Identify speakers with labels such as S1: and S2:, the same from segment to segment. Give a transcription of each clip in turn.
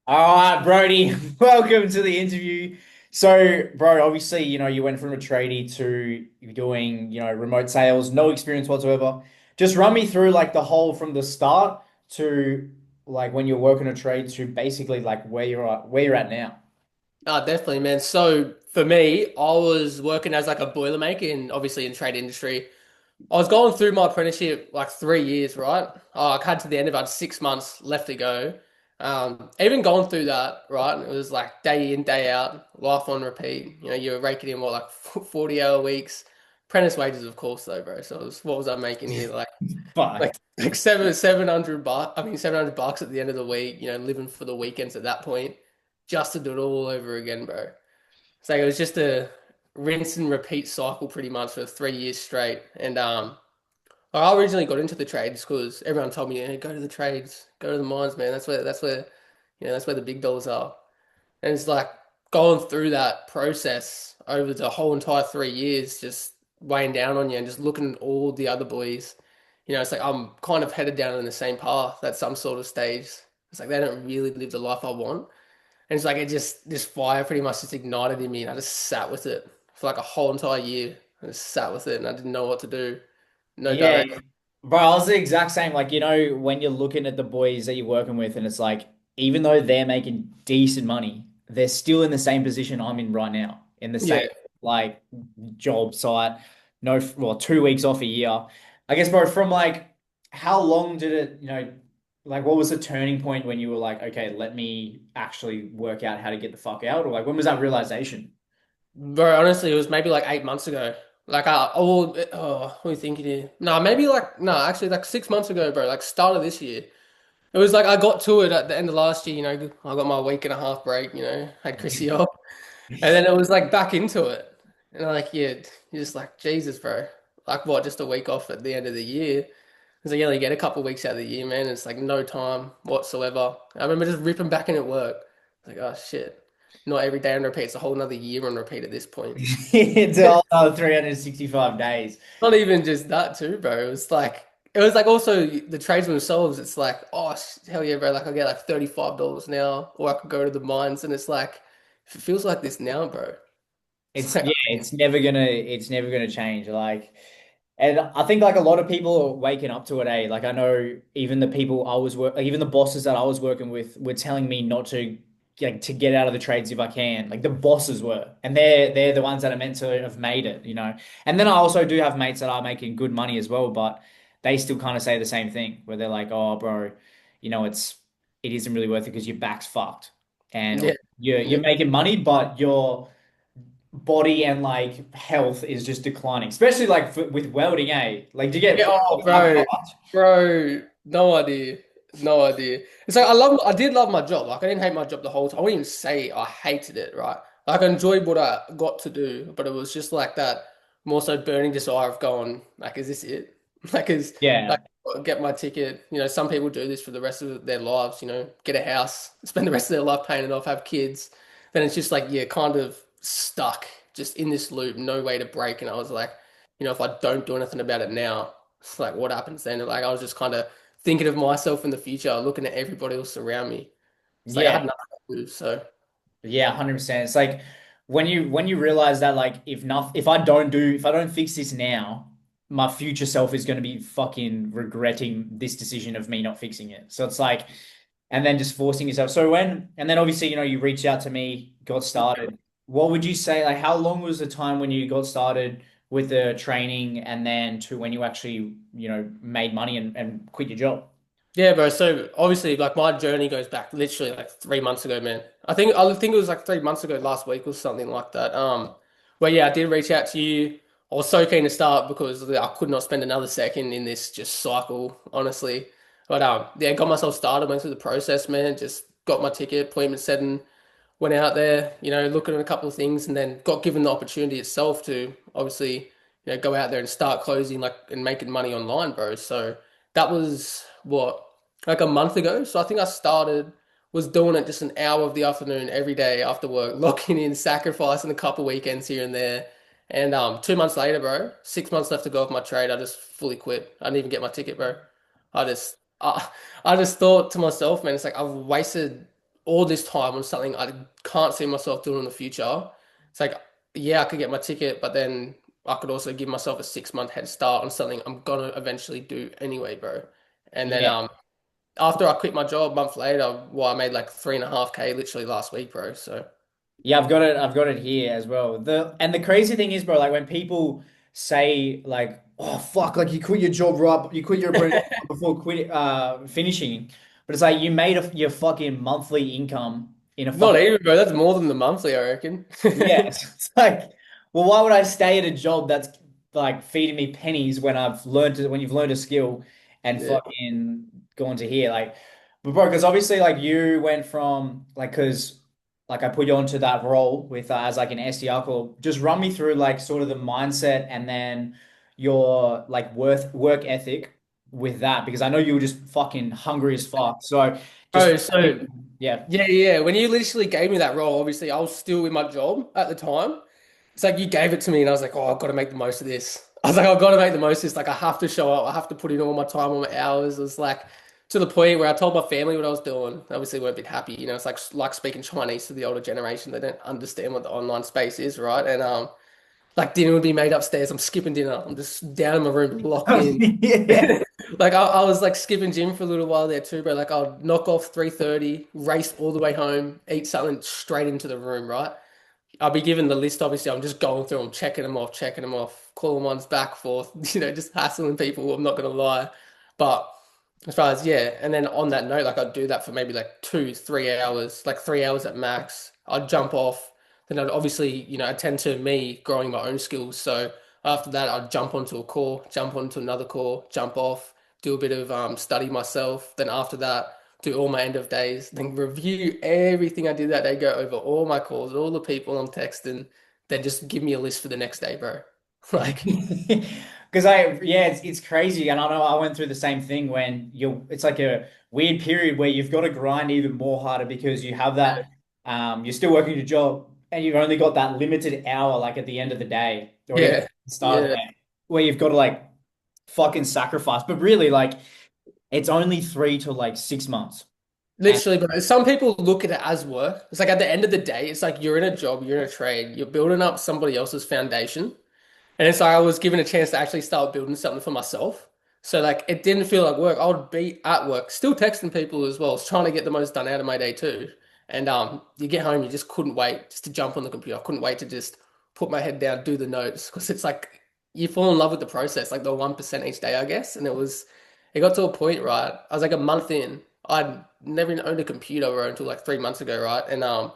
S1: All right, Brodie, welcome to the interview. So, bro, obviously, you went from a tradie to doing, remote sales, no experience whatsoever. Just run me through like the whole from the start to like when you're working a trade to basically like where you're at now.
S2: Oh, definitely, man. So for me, I was working as like a boilermaker in obviously in trade industry. I was going through my apprenticeship like 3 years, right? I had to the end of it, I had 6 months left to go. Even going through that, right? It was like day in, day out, life on repeat. You're raking in what like 40-hour weeks, apprentice wages, of course, though, bro. So what was I making here?
S1: Fuck.
S2: Like seven hundred bucks. I mean, $700 at the end of the week. Living for the weekends at that point, just to do it all over again, bro. So it was just a rinse and repeat cycle pretty much for 3 years straight. And I originally got into the trades because everyone told me, go to the trades, go to the mines, man. That's where the big dollars are. And it's like going through that process over the whole entire 3 years, just weighing down on you and just looking at all the other boys. It's like I'm kind of headed down in the same path at some sort of stage. It's like they don't really live the life I want. And it's like it just this fire pretty much just ignited in me, and I just sat with it for like a whole entire year. I just sat with it, and I didn't know what to do, no
S1: Yeah,
S2: direction.
S1: bro, I was the exact same. Like, when you're looking at the boys that you're working with, and it's like, even though they're making decent money, they're still in the same position I'm in right now, in the same
S2: Yeah,
S1: like job site. No, well, 2 weeks off a year. I guess, bro, from like, how long did it, like, what was the turning point when you were like, okay, let me actually work out how to get the fuck out? Or like, when was that realization?
S2: bro. Honestly, it was maybe like 8 months ago. Like what are you thinking here? No, maybe like no, actually like 6 months ago, bro. Like start of this year. It was like I got to it at the end of last year. I got my week and a half break. Had Chrissy off. And then it was like back into it. And like, yeah, you're just like, Jesus, bro. Like what, just a week off at the end of the year? It's like you only get a couple of weeks out of the year, man. It's like no time whatsoever. I remember just ripping back in at work. Like, oh shit. Not every day on repeat. It's a whole another year on repeat at this point.
S1: It's all 365 days.
S2: Not even just that too, bro. It was like also the tradesmen themselves. It's like, oh hell yeah, bro. Like I get like $35 now, or I could go to the mines, and it's like, if it feels like this now, bro. It's
S1: It's
S2: like,
S1: yeah, it's never gonna change. Like, and I think like a lot of people are waking up to it, eh? Like I know even the people I was work, like, even the bosses that I was working with were telling me not to like to get out of the trades if I can. Like the bosses were, and they're the ones that are meant to have made it. And then I also do have mates that are making good money as well, but they still kind of say the same thing where they're like, "Oh, bro, it isn't really worth it because your back's fucked, and
S2: yeah,
S1: you're
S2: yeah.
S1: making money, but your body and like health is just declining, especially like with welding, eh? Like, do you
S2: Yeah,
S1: get
S2: oh,
S1: up that
S2: bro,
S1: much?
S2: bro, no idea, no idea. It's like I did love my job. Like I didn't hate my job the whole time. I wouldn't even say I hated it, right? Like I enjoyed what I got to do, but it was just like that more so burning desire of going, like, is this it? Like, like
S1: Yeah,
S2: get my ticket. Some people do this for the rest of their lives. Get a house, spend the rest of their life paying it off, have kids. Then it's just like you're kind of stuck, just in this loop, no way to break. And I was like, if I don't do anything about it now, it's like what happens then? Like I was just kind of thinking of myself in the future, looking at everybody else around me. It's like I
S1: yeah,
S2: had nothing to lose. So
S1: yeah, 100%. It's like when you realize that like if I don't fix this now, my future self is going to be fucking regretting this decision of me not fixing it. So it's like, and then just forcing yourself. And then obviously, you reached out to me, got started. What would you say, like, how long was the time when you got started with the training and then to when you actually, made money and quit your job?
S2: yeah, bro. So obviously, like my journey goes back literally like 3 months ago, man. I think it was like 3 months ago last week or something like that. Where yeah, I did reach out to you. I was so keen to start because I could not spend another second in this just cycle, honestly. But yeah, got myself started, went through the process, man. Just got my ticket, appointment setting, went out there, looking at a couple of things, and then got given the opportunity itself to obviously, go out there and start closing like and making money online, bro. So that was what like a month ago. So I think I started was doing it just an hour of the afternoon every day after work, locking in, sacrificing a couple weekends here and there. And 2 months later, bro, 6 months left to go of my trade. I just fully quit. I didn't even get my ticket, bro. I just I just thought to myself, man, it's like I've wasted all this time on something I can't see myself doing in the future. It's like, yeah, I could get my ticket, but then I could also give myself a 6 month head start on something I'm gonna eventually do anyway, bro. And then
S1: Yeah.
S2: after I quit my job a month later, well, I made like 3.5K literally last week, bro. So
S1: Yeah, I've got it. I've got it here as well. The crazy thing is, bro, like when people say like, "Oh fuck," like you quit your job right, you quit your apprenticeship before finishing, but it's like you made your fucking monthly income in a
S2: not
S1: fucking
S2: even, bro. That's more than the monthly, I reckon.
S1: yeah. It's like, well, why would I stay at a job that's like feeding me pennies when when you've learned a skill and
S2: Yeah.
S1: fucking gone to here, like, but bro, because obviously like you went from like because. Like I put you onto that role with as like an SDR call. Just run me through like sort of the mindset and then your like work ethic with that because I know you were just fucking hungry as fuck. So just
S2: Oh, so
S1: yeah.
S2: yeah, yeah. When you literally gave me that role, obviously I was still in my job at the time. It's like you gave it to me, and I was like, "Oh, I've got to make the most of this." I was like, "I've got to make the most of this. Like, I have to show up. I have to put in all my time, all my hours." It was like to the point where I told my family what I was doing. They obviously, weren't a bit happy. You know, it's like speaking Chinese to the older generation. They don't understand what the online space is, right? And like dinner would be made upstairs. I'm skipping dinner. I'm just down in my room, locked in.
S1: Yeah.
S2: Like I was like skipping gym for a little while there too, bro. Like I'll knock off 3:30, race all the way home, eat something straight into the room, right? I'll be given the list, obviously. I'm just going through them, checking them off, calling ones back, forth, just hassling people. I'm not gonna lie. But as far as yeah, and then on that note, like I'd do that for maybe like 2, 3 hours, like 3 hours at max. I'd jump off. Then I'd obviously, attend to me growing my own skills. So after that, I'd jump onto a call, jump onto another call, jump off, do a bit of study myself. Then after that, do all my end of days, then review everything I did that day, go over all my calls, all the people I'm texting, then just give me a list for the next day, bro. Like,
S1: Because yeah, it's crazy. And I know I went through the same thing when it's like a weird period where you've got to grind even more harder because you have that, you're still working your job and you've only got that limited hour, like at the end of the day or even
S2: yeah,
S1: the start of the
S2: yeah.
S1: day where you've got to like fucking sacrifice. But really, like, it's only 3 to like 6 months. And
S2: Literally, bro. Some people look at it as work. It's like at the end of the day, it's like you're in a job, you're in a trade, you're building up somebody else's foundation. And it's like I was given a chance to actually start building something for myself. So like it didn't feel like work. I would be at work, still texting people as well, trying to get the most done out of my day too. And you get home, you just couldn't wait just to jump on the computer. I couldn't wait to just put my head down, do the notes, because it's like you fall in love with the process, like the 1% each day, I guess. And it got to a point, right? I was like a month in. I'd never even owned a computer bro, until like 3 months ago, right? And I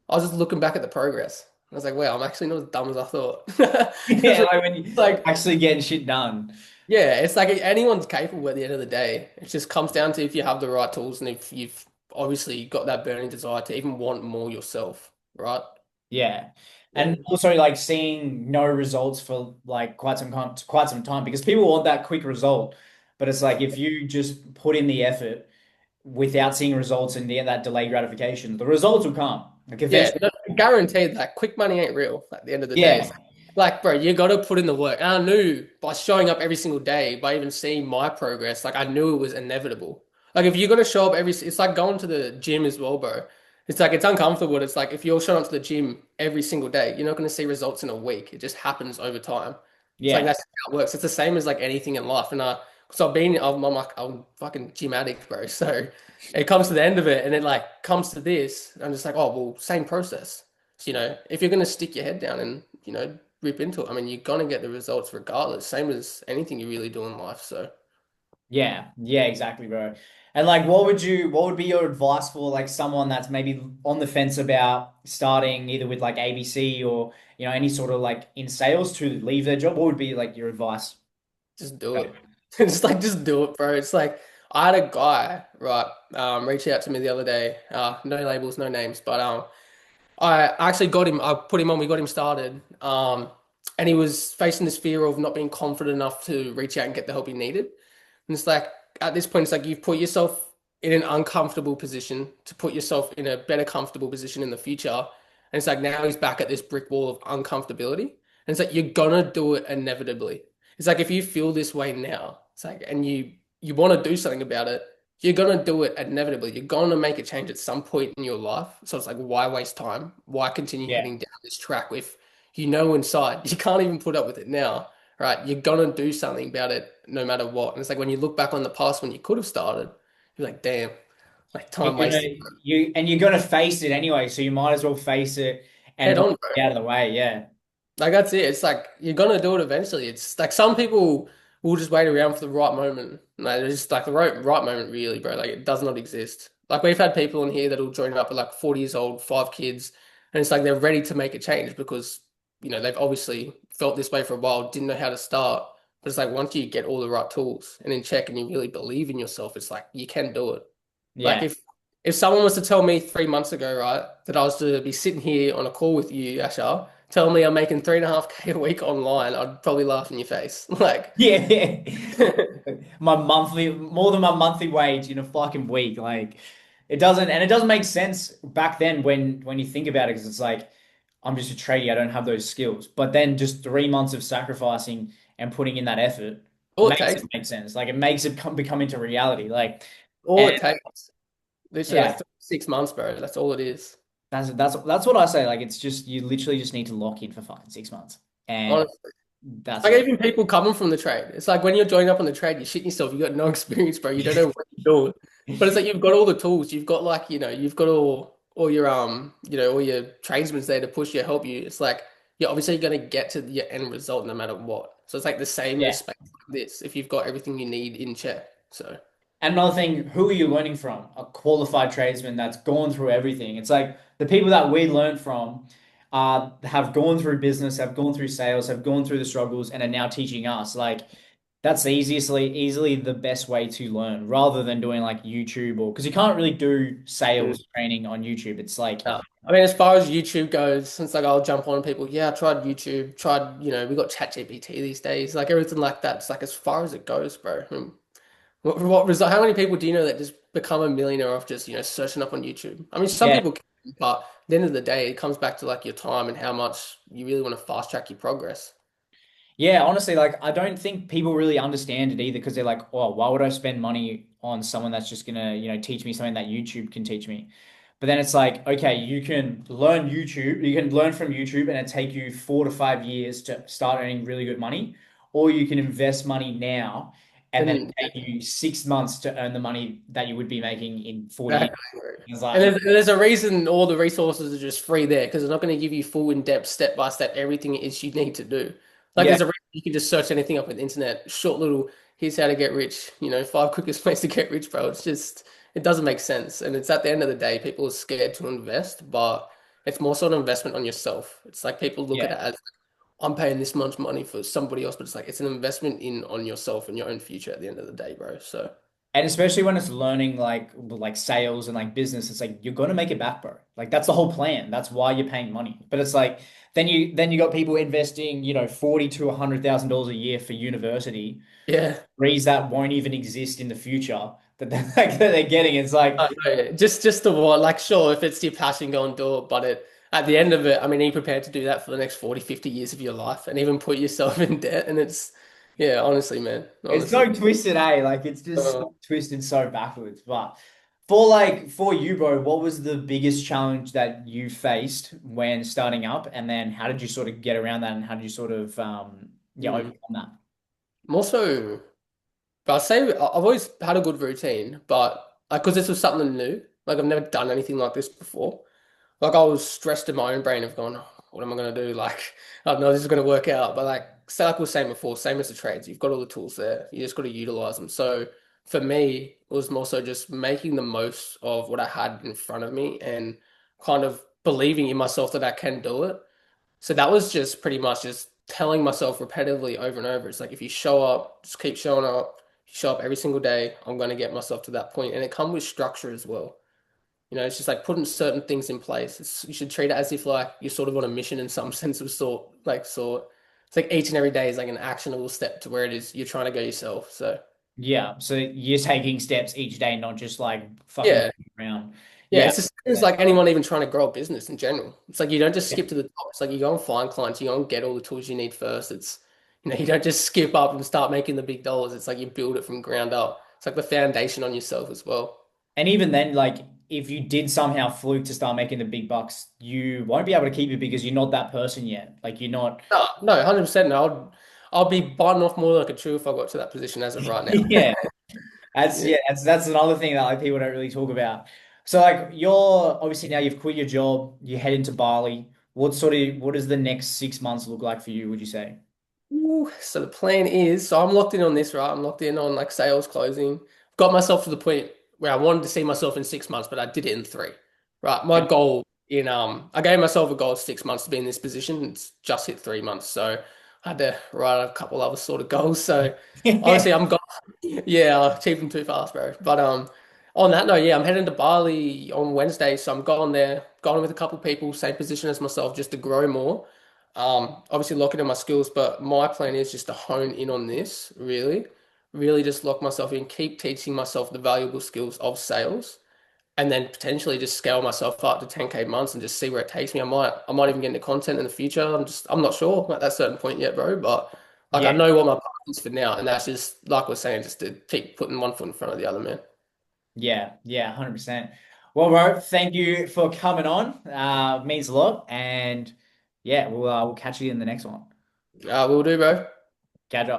S2: was just looking back at the progress. I was like, wow, I'm actually not as dumb as I thought. Because
S1: yeah, like when you
S2: like,
S1: actually getting shit done.
S2: yeah, it's like anyone's capable at the end of the day. It just comes down to if you have the right tools and if you've obviously got that burning desire to even want more yourself, right?
S1: Yeah.
S2: Yeah.
S1: And also like seeing no results for like quite some time because people want that quick result. But it's like if you just put in the effort without seeing results and that delayed gratification, the results will come. Like
S2: Yeah,
S1: eventually.
S2: no, guaranteed that quick money ain't real at the end of the day.
S1: Yeah.
S2: It's like, bro, you got to put in the work. And I knew by showing up every single day, by even seeing my progress, like I knew it was inevitable. Like if you're gonna show up it's like going to the gym as well, bro. It's like it's uncomfortable. It's like if you're showing up to the gym every single day, you're not gonna see results in a week. It just happens over time. It's like
S1: Yeah.
S2: that's how it works. It's the same as like anything in life. And because I'm fucking gym addict, bro. So it comes to the end of it and it like comes to this. I'm just like, oh, well, same process. So, if you're going to stick your head down and, rip into it, I mean, you're going to get the results regardless, same as anything you really do in life. So,
S1: Yeah. Yeah, exactly, bro. And like what would be your advice for like someone that's maybe on the fence about starting either with like ABC or any sort of like in sales to leave their job? What would be like your advice?
S2: just do it. Just do it, bro. It's like, I had a guy, right, reach out to me the other day. No labels, no names, but I actually got him. I put him on. We got him started. And he was facing this fear of not being confident enough to reach out and get the help he needed. And it's like at this point, it's like you've put yourself in an uncomfortable position to put yourself in a better comfortable position in the future. And it's like now he's back at this brick wall of uncomfortability. And it's like you're gonna do it inevitably. It's like if you feel this way now, it's like and you want to do something about it, you're gonna do it inevitably. You're gonna make a change at some point in your life. So it's like, why waste time? Why continue
S1: Yeah.
S2: heading down this track if you know inside you can't even put up with it now, right? You're gonna do something about it no matter what. And it's like when you look back on the past when you could have started, you're like, damn, like time
S1: You're gonna
S2: wasted.
S1: you're gonna face it anyway, so you might as well face it and
S2: Head
S1: knock
S2: on, bro.
S1: it out of the way. Yeah.
S2: Like that's it. It's like you're gonna do it eventually. It's like some people will just wait around for the right moment. No, it's just like the right moment, really, bro. Like it does not exist. Like we've had people in here that'll join up at like 40 years old, 5 kids, and it's like they're ready to make a change because they've obviously felt this way for a while, didn't know how to start. But it's like once you get all the right tools and in check, and you really believe in yourself, it's like you can do it. Like
S1: Yeah.
S2: if someone was to tell me 3 months ago, right, that I was to be sitting here on a call with you, Asha, tell me I'm making 3.5K a week online, I'd probably laugh in your face. Like,
S1: Yeah. My monthly, more than my monthly wage in a fucking week. Like it doesn't make sense back then when you think about it, because it's like I'm just a tradie, I don't have those skills. But then just 3 months of sacrificing and putting in that effort
S2: all it
S1: makes it
S2: takes,
S1: make sense. Like it makes it become into reality. Like,
S2: all
S1: and
S2: it takes, literally like
S1: yeah,
S2: 6 months, bro. That's all it is.
S1: that's what I say. Like it's just you literally just need to lock in for fucking 6 months, and
S2: Honestly.
S1: that's
S2: Like
S1: it.
S2: even people coming from the trade. It's like when you're joining up on the trade, you're shitting yourself. You got no experience, bro. You don't know what you're doing. But it's like you've got all the tools. You've got like, you've got all your all your tradesmen there to push you, help you. It's like you're obviously gonna get to your end result no matter what. So it's like the same in a
S1: Yeah.
S2: space like this if you've got everything you need in check. So
S1: And another thing, who are you learning from? A qualified tradesman that's gone through everything. It's like the people that we learn from have gone through business, have gone through sales, have gone through the struggles, and are now teaching us. Like that's easily the best way to learn, rather than doing like YouTube, or because you can't really do
S2: mm,
S1: sales training on YouTube. It's like,
S2: no. I mean, as far as YouTube goes, it's like I'll jump on people. Yeah, I tried YouTube, we got ChatGPT these days, like everything like that. It's like as far as it goes, bro. What result? How many people do you know that just become a millionaire off just, searching up on YouTube? I mean, some
S1: yeah.
S2: people can, but at the end of the day, it comes back to like your time and how much you really want to fast track your progress.
S1: Yeah, honestly, like I don't think people really understand it either, because they're like, oh, why would I spend money on someone that's just gonna, teach me something that YouTube can teach me? But then it's like, okay, you can learn YouTube, you can learn from YouTube and it take you 4 to 5 years to start earning really good money, or you can invest money now and then
S2: And
S1: it take you 6 months to earn the money that you would be making in 40 years.
S2: exactly.
S1: It's
S2: And
S1: like,
S2: there's a reason all the resources are just free there because they're not going to give you full in-depth, step-by-step everything it is you need to do. Like
S1: yeah,
S2: there's a reason you can just search anything up on the internet, short little, here's how to get rich, 5 quickest ways to get rich, bro. It's just, it doesn't make sense. And it's at the end of the day, people are scared to invest, but it's more sort of investment on yourself. It's like people look at
S1: yeah.
S2: it as I'm paying this much money for somebody else, but it's like it's an investment in on yourself and your own future at the end of the day, bro. So
S1: And especially when it's learning like sales and like business, it's like you're gonna make it back, bro. Like that's the whole plan. That's why you're paying money. But it's like then you got people investing, 40 to $100,000 a year for university,
S2: yeah.
S1: degrees that won't even exist in the future that they're getting. It's like,
S2: No, just the what, like, sure, if it's your passion, go and do it. But at the end of it, I mean, are you prepared to do that for the next 40, 50 years of your life and even put yourself in debt? And yeah, honestly, man,
S1: it's
S2: honestly.
S1: so twisted, eh? Like it's just
S2: Uh,
S1: so twisted, so backwards. But for you, bro, what was the biggest challenge that you faced when starting up? And then how did you sort of get around that, and how did you sort of
S2: mm,
S1: overcome that?
S2: more so, but I'd say I've always had a good routine, but like, because this was something new, like, I've never done anything like this before. Like I was stressed in my own brain of going, "Oh, what am I gonna do?" Like, I don't know, this is gonna work out. But like I was saying before, same as the trades, you've got all the tools there. You just got to utilize them. So for me, it was more so just making the most of what I had in front of me and kind of believing in myself that I can do it. So that was just pretty much just telling myself repetitively over and over. It's like if you show up, just keep showing up. If you show up every single day, I'm gonna get myself to that point. And it comes with structure as well. It's just like putting certain things in place. You should treat it as if like you're sort of on a mission in some sense of sort. It's like each and every day is like an actionable step to where it is you're trying to go yourself. So
S1: Yeah, so you're taking steps each day, not just like fucking
S2: yeah,
S1: around.
S2: yeah.
S1: Yeah,
S2: It's just it's like anyone even trying to grow a business in general. It's like you don't just skip to the top. It's like you go and find clients, you go and get all the tools you need first. It's you don't just skip up and start making the big dollars. It's like you build it from ground up. it's like the foundation on yourself as well.
S1: And even then, like if you did somehow fluke to start making the big bucks, you won't be able to keep it because you're not that person yet. Like you're not.
S2: No, no, 100%. No, I'll be biting off more like a chew if I got to that position as of right now.
S1: Yeah. That's
S2: Yeah.
S1: yeah, that's another thing that like people don't really talk about. So like you're obviously now you've quit your job, you head into Bali. What does the next 6 months look like for you, would you say?
S2: Ooh, so the plan is, so I'm locked in on this, right? I'm locked in on like sales closing. Got myself to the point where I wanted to see myself in 6 months, but I did it in three. Right. My goal in I gave myself a goal of 6 months to be in this position. It's just hit 3 months. So I had to write a couple other sort of goals. So
S1: Yeah.
S2: honestly, I'm go yeah, I achieved them too fast, bro. But on that note, yeah, I'm heading to Bali on Wednesday, so I'm going there, going with a couple people, same position as myself, just to grow more. Obviously locking in my skills, but my plan is just to hone in on this, really just lock myself in, keep teaching myself the valuable skills of sales, and then potentially just scale myself up to 10K months and just see where it takes me. I might even get into content in the future. I'm not sure at that certain point yet, bro. But like I
S1: Yeah.
S2: know what my path is for now, and that's just like we're saying, just to keep putting one foot in front of the other, man.
S1: Yeah. Yeah. 100%. Well, bro, thank you for coming on. Means a lot. And yeah, we'll catch you in the next one.
S2: We'll do, bro.
S1: Catch up.